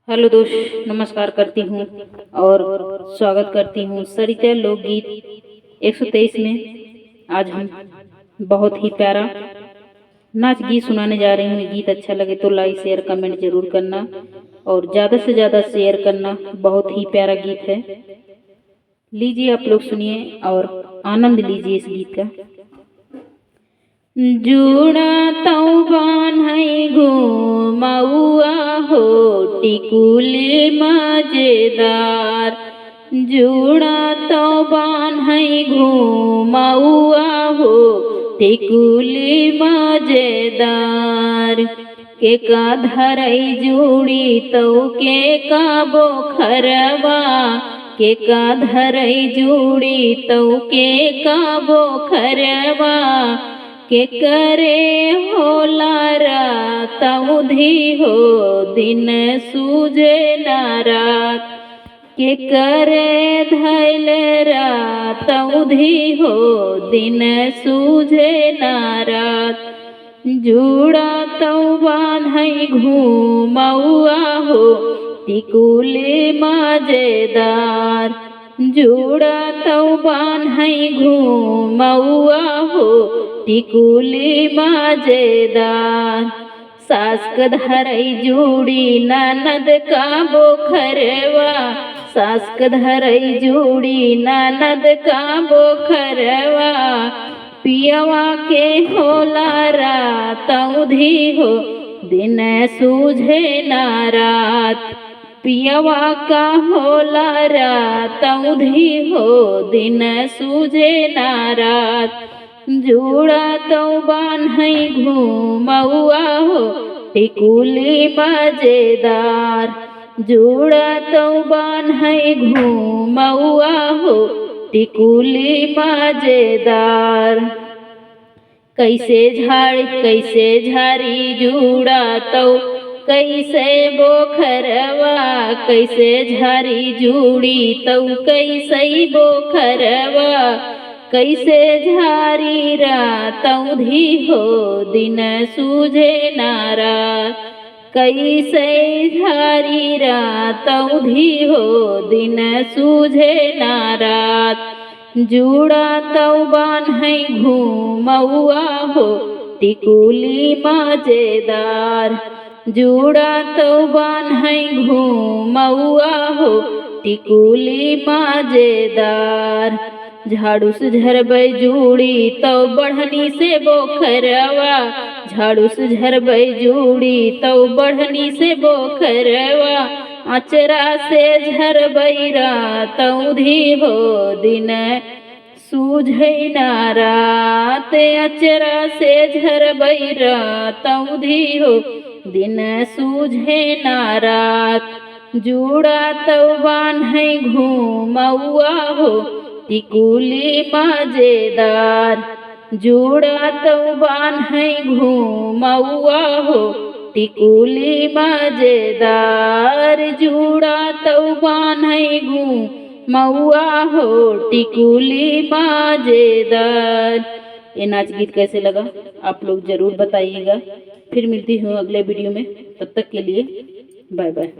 Hello दोस्त, नमस्कार करती हूँ और स्वागत करती हूँ सरिता लोकगीत 123 में। आज हम बहुत ही प्यारा नाच गीत सुनाने जा रहे हैं। गीत अच्छा लगे तो लाइक शेयर कमेंट जरूर करना और ज़्यादा से ज़्यादा शेयर करना। बहुत ही प्यारा गीत है, लीजिए आप लोग सुनिए और आनंद लीजिए इस गीत का। जुड़ा तौबान है घूमौआ हो टिकुली मजेदार, जुड़ा तौबान है घूमौआ हो टिकुली मजेदार। के का धरई जुड़ी तो के का बोखरवा, के का धरई जुड़ी तो के का बोखरवा। के करे होला रात उधी हो दिन सूझे ना रात, के करे धैल रात उधी हो दिन सूझे ना रात। जुड़ा तौबान है घूमौआ हो टिकुली मजेदार, जुड़ा तौबान है घूमौआ हो टिकुली मजेदार। सास का धरई जुड़ी ननद का बोखरवा, सास का धरई जुड़ी ननद का बोखरवा। पियवा के होला रात उधी हो दिन सूझे ना रात, पियवा का होला रात उधी हो दिन सूझे ना रात। जुड़ा तौबान है घूमौआ हो टिकुली मजेदार, जुड़ा तौबान है घूमौआ हो टिकुली मजेदार। कैसे झाड़ी जुड़ा तो कैसे बोखरवा, कैसे झाड़ी जुड़ी तो कैसे बोखरवा। कैसे झारी रात उधी हो दिन सूझे ना रात, कैसे झारी रात उधी हो दिन सूझे ना रात। जुड़ा तौबान है घूमौआ हो टिकुली मजेदार, जुड़ा तौबान है घूमौआ हो टिकुली मजेदार। झाड़ू से झरबै जुड़ी तो बढ़नी से बोखरवा, झाड़ू से झरबै जुड़ी तो बढ़नी से बोखरवा। अचरा से झरबै रात उधी हो दिन सूझे ना रात, अचरा से झरबै रात उधी हो दिन सूझे ना रात। जुड़ा तौबान है घूमौआ हो टिकुली मजेदार, जुड़ा तौबान है घूमौआ हो टिकुली मजेदार, जुड़ा तौबान है घूमौआ हो टिकुली मजेदार। ये नाच गीत कैसे लगा आप लोग जरूर बताइएगा। फिर मिलती हूँ अगले वीडियो में, तब तक के लिए बाय बाय।